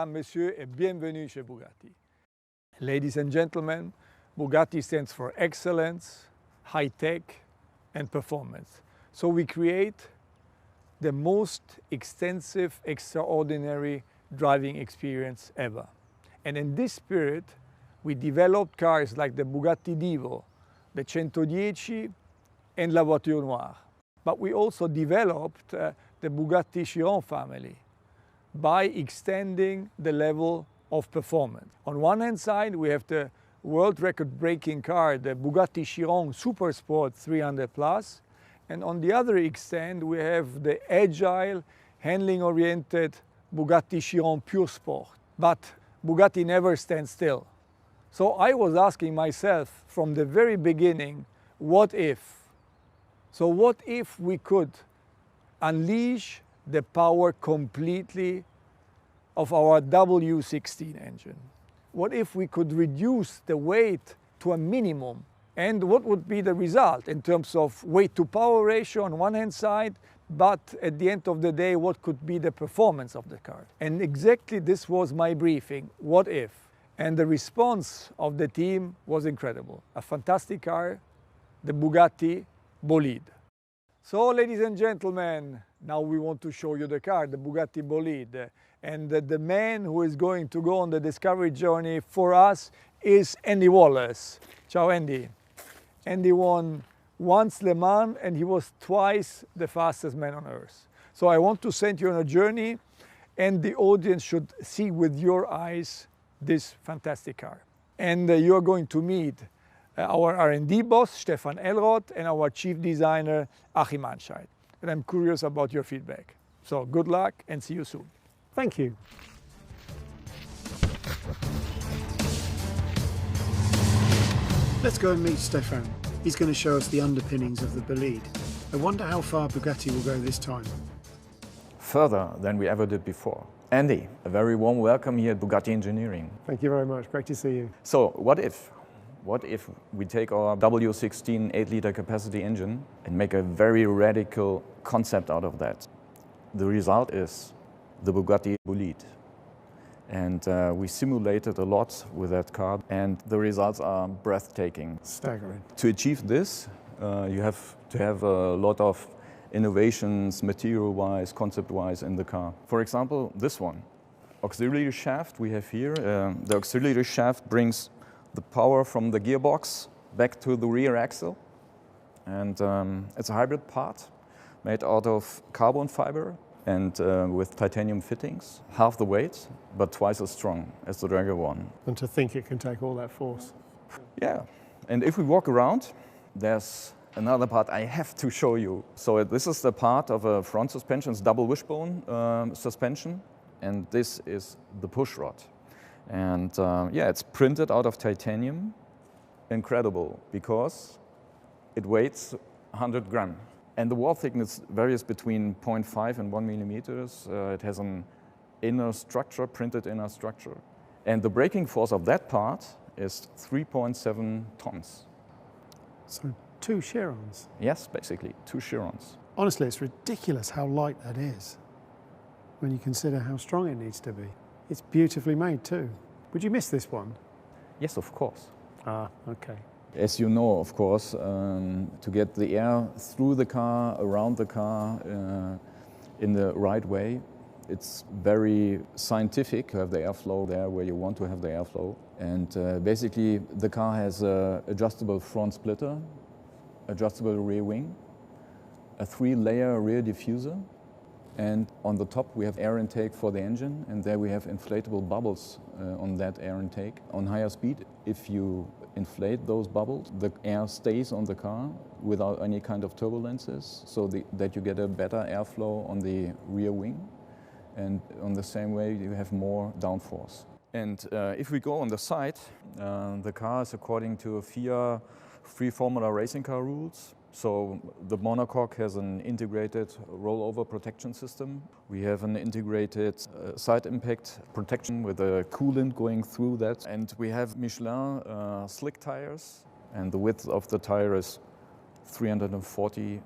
mesdames, messieurs, et bienvenue chez Bugatti. Ladies and gentlemen, Bugatti stands for excellence, high tech, and performance. So we create the most extensive, extraordinary driving experience ever. And in this spirit, we developed cars like the Bugatti Divo, the 110, and La Voiture Noire. But we also developed the Bugatti Chiron family by extending the level of performance. On one hand side, we have the world record-breaking car, the Bugatti Chiron Supersport 300 Plus, and on the other extent, we have the agile, handling-oriented Bugatti Chiron Pure Sport. But Bugatti never stands still. So I was asking myself from the very beginning, what if? So what if we could unleash the power completely of our W16 engine? What if we could reduce the weight to a minimum? And what would be the result in terms of weight to power ratio on one hand side, but at the end of the day, what could be the performance of the car? And exactly this was my briefing, what if? And the response of the team was incredible. A fantastic car, the Bugatti Bolide. So ladies and gentlemen, now we want to show you the car, the Bugatti Bolide. And the man who is going to go on the discovery journey for us is Andy Wallace. Ciao Andy. Andy won once Le Mans and he was twice the fastest man on earth. So I want to send you on a journey and the audience should see with your eyes this fantastic car. And you are going to meet our R&D boss, Stefan Elroth, and our chief designer, Achim Anscheid. And I'm curious about your feedback. So good luck and see you soon. Thank you. Let's go and meet Stefan. He's going to show us the underpinnings of the Bolide. I wonder how far Bugatti will go this time. Further than we ever did before. Andy, a very warm welcome here at Bugatti Engineering. Thank you very much. Great to see you. So, what if we take our W16 8-liter capacity engine and make a very radical concept out of that? The result is the Bugatti Bolide. And we simulated a lot with that car, and the results are breathtaking. Staggering. To achieve this, you have to have a lot of innovations, material-wise, concept-wise in the car. For example, this one, auxiliary shaft we have here. The auxiliary shaft brings the power from the gearbox back to the rear axle. And it's a hybrid part made out of carbon fiber and with titanium fittings. Half the weight, but twice as strong as the regular one. And to think it can take all that force. Yeah, and if we walk around, there's another part I have to show you. So this is the part of a front suspension, it's double wishbone suspension, and this is the push rod. And yeah, it's printed out of titanium. Incredible, because it weighs 100 grams. And the wall thickness varies between 0.5 and 1 millimeters. It has an inner structure, printed inner structure. And the braking force of that part is 3.7 tons. So 2 Chirons? Yes, basically, 2 Chirons. Honestly, it's ridiculous how light that is when you consider how strong it needs to be. It's beautifully made too. Would you miss this one? Yes, of course. Ah, okay. As you know, of course, to get the air through the car, around the car, in the right way, it's very scientific to have the airflow there where you want to have the airflow. And basically, the car has an adjustable front splitter, adjustable rear wing, a 3-layer rear diffuser, and on the top we have air intake for the engine, and there we have inflatable bubbles on that air intake. On higher speed, if you inflate those bubbles, the air stays on the car without any kind of turbulences, so that you get a better airflow on the rear wing, and on the same way you have more downforce. And if we go on the side, the car is according to FIA free formula racing car rules. So the monocoque has an integrated rollover protection system. We have an integrated side impact protection with a coolant going through that. And we have Michelin slick tires, and the width of the tire is 340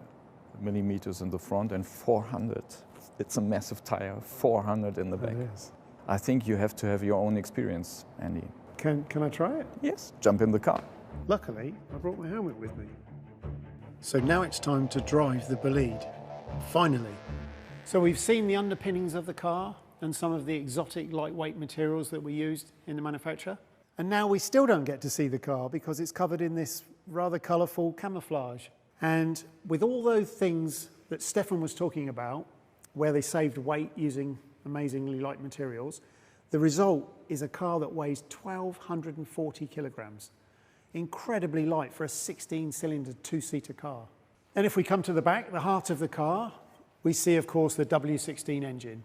millimeters in the front and 400. It's a massive tire, 400 in the back. It is. I think you have to have your own experience, Andy. Can I try it? Yes. Jump in the car. Luckily, I brought my helmet with me. So now it's time to drive the Bolide. Finally. So we've seen the underpinnings of the car and some of the exotic lightweight materials that were used in the manufacture. And now we still don't get to see the car because it's covered in this rather colourful camouflage. And with all those things that Stefan was talking about, where they saved weight using amazingly light materials, the result is a car that weighs 1,240 kilograms. Incredibly light for a 16-cylinder, two-seater car. And if we come to the back, the heart of the car, we see, of course, the W16 engine.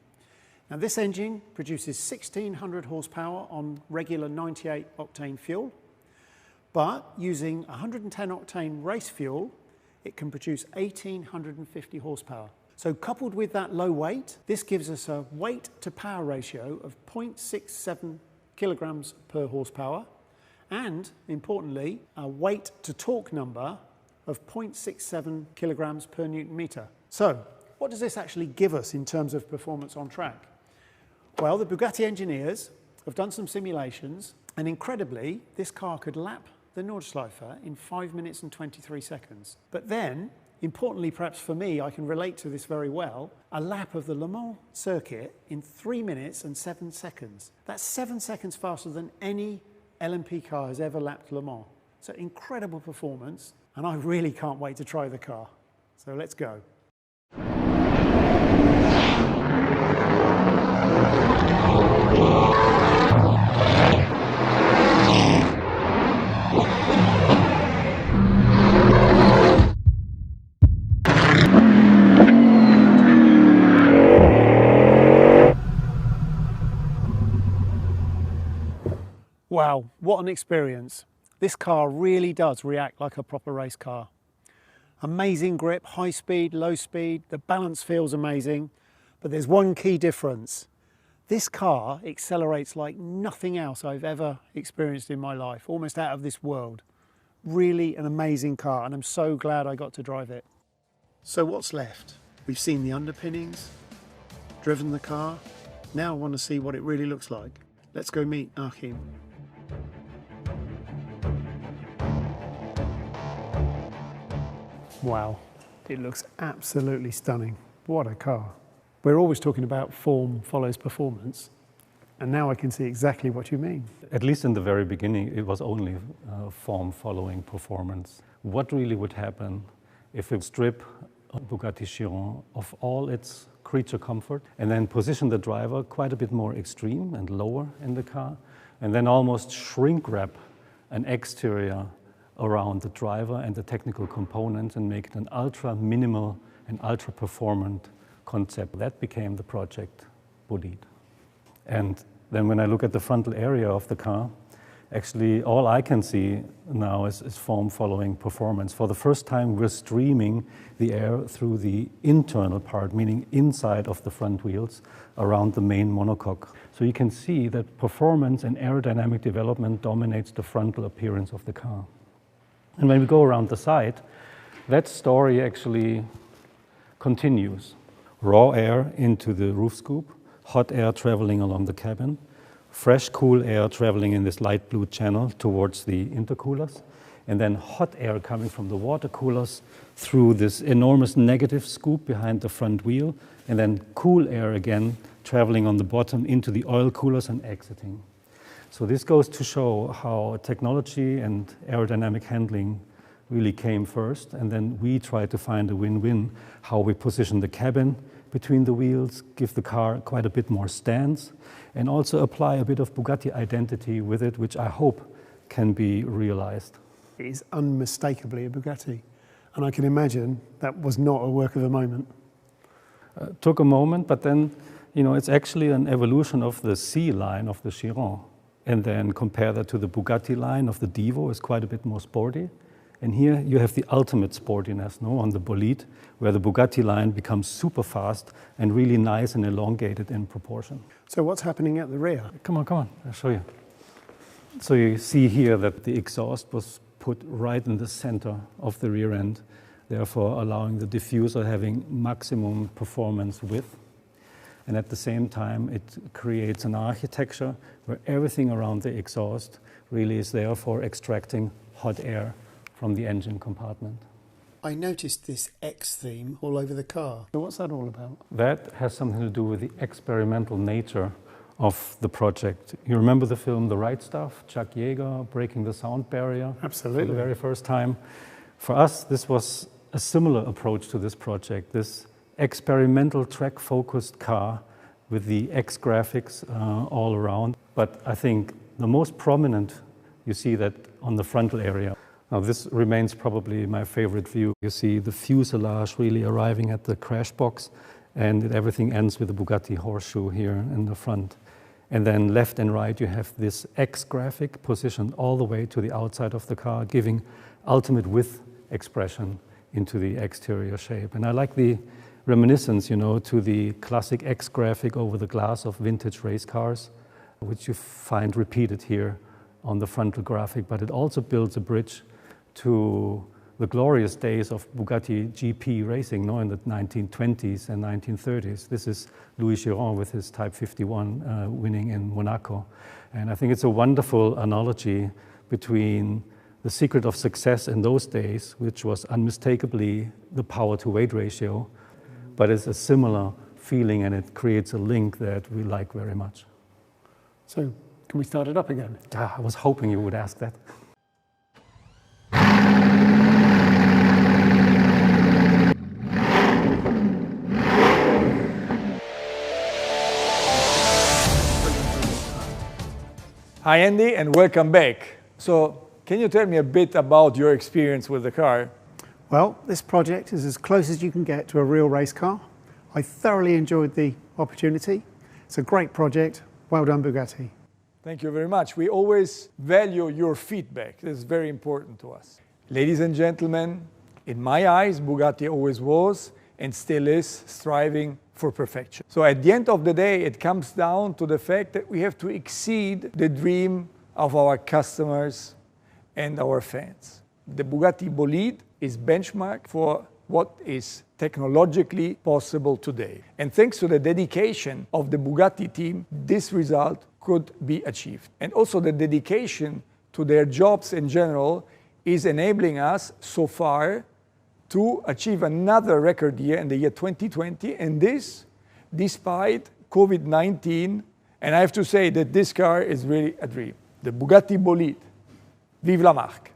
Now, this engine produces 1,600 horsepower on regular 98-octane fuel, but using 110-octane race fuel, it can produce 1,850 horsepower. So coupled with that low weight, this gives us a weight-to-power ratio of 0.67 kilograms per horsepower, and, importantly, a weight-to-torque number of 0.67 kilograms per newton meter. So, what does this actually give us in terms of performance on track? Well, the Bugatti engineers have done some simulations, and incredibly, this car could lap the Nordschleife in 5 minutes and 23 seconds. But then, importantly perhaps for me, I can relate to this very well, a lap of the Le Mans circuit in 3 minutes and 7 seconds. That's 7 seconds faster than any LMP car has ever lapped Le Mans. So incredible performance, and I really can't wait to try the car. So let's go. Wow, what an experience. This car really does react like a proper race car. Amazing grip, high speed, low speed, the balance feels amazing, but there's one key difference. This car accelerates like nothing else I've ever experienced in my life, almost out of this world. Really an amazing car, and I'm so glad I got to drive it. So what's left? We've seen the underpinnings, driven the car. Now I want to see what it really looks like. Let's go meet Achim. Wow, it looks absolutely stunning. What a car. We're always talking about form follows performance, and now I can see exactly what you mean. At least in the very beginning, it was only form following performance. What really would happen if we strip a Bugatti Chiron of all its creature comfort and then position the driver quite a bit more extreme and lower in the car, and then almost shrink wrap an exterior around the driver and the technical components and make it an ultra minimal and ultra performant concept. That became the project Bolide. And then when I look at the frontal area of the car, actually all I can see now is form following performance. For the first time, we're streaming the air through the internal part, meaning inside of the front wheels around the main monocoque. So you can see that performance and aerodynamic development dominates the frontal appearance of the car. And when we go around the side, that story actually continues. Raw air into the roof scoop, hot air traveling along the cabin, fresh cool air traveling in this light blue channel towards the intercoolers, and then hot air coming from the water coolers through this enormous negative scoop behind the front wheel, and then cool air again traveling on the bottom into the oil coolers and exiting. So this goes to show how technology and aerodynamic handling really came first, and then we try to find a win-win, how we position the cabin between the wheels, give the car quite a bit more stance, and also apply a bit of Bugatti identity with it, which I hope can be realized. It is unmistakably a Bugatti, and I can imagine that was not a work of a moment. Took a moment, but then, it's actually an evolution of the C line of the Chiron. And then compare that to the Bugatti line of the Divo, is quite a bit more sporty. And here you have the ultimate sportiness, on the Bolide, where the Bugatti line becomes super fast and really nice and elongated in proportion. So what's happening at the rear? Come on, I'll show you. So you see here that the exhaust was put right in the center of the rear end, therefore allowing the diffuser having maximum performance width. and at the same time it creates an architecture where everything around the exhaust really is there for extracting hot air from the engine compartment. I noticed this X theme all over the car. So what's that all about? That has something to do with the experimental nature of the project. You remember the film The Right Stuff? Chuck Yeager breaking the sound barrier. Absolutely. For the very first time. For us, this was a similar approach to this project, this experimental track-focused car with the X graphics all around. But I think the most prominent, you see that on the frontal area. Now this remains probably my favorite view. You see the fuselage really arriving at the crash box, and everything ends with the Bugatti horseshoe here in the front. And then left and right you have this X graphic positioned all the way to the outside of the car, giving ultimate width expression into the exterior shape. And I like the reminiscence, you know, to the classic X graphic over the glass of vintage race cars, which you find repeated here on the frontal graphic, but it also builds a bridge to the glorious days of Bugatti GP racing, in the 1920s and 1930s. This is Louis Chiron with his Type 51 winning in Monaco. And I think it's a wonderful analogy between the secret of success in those days, which was unmistakably the power-to-weight ratio, but it's a similar feeling, and it creates a link that we like very much. So, can we start it up again? I was hoping you would ask that. Hi Andy, and welcome back. So, can you tell me a bit about your experience with the car? Well, this project is as close as you can get to a real race car. I thoroughly enjoyed the opportunity. It's a great project. Well done, Bugatti. Thank you very much. We always value your feedback. This is very important to us. Ladies and gentlemen, in my eyes, Bugatti always was and still is striving for perfection. So at the end of the day, it comes down to the fact that we have to exceed the dream of our customers and our fans. The Bugatti Bolide is benchmark for what is technologically possible today. And thanks to the dedication of the Bugatti team, this result could be achieved. And also the dedication to their jobs in general is enabling us so far to achieve another record year in the year 2020, and this despite COVID-19. And I have to say that this car is really a dream. The Bugatti Bolide. Vive la marque!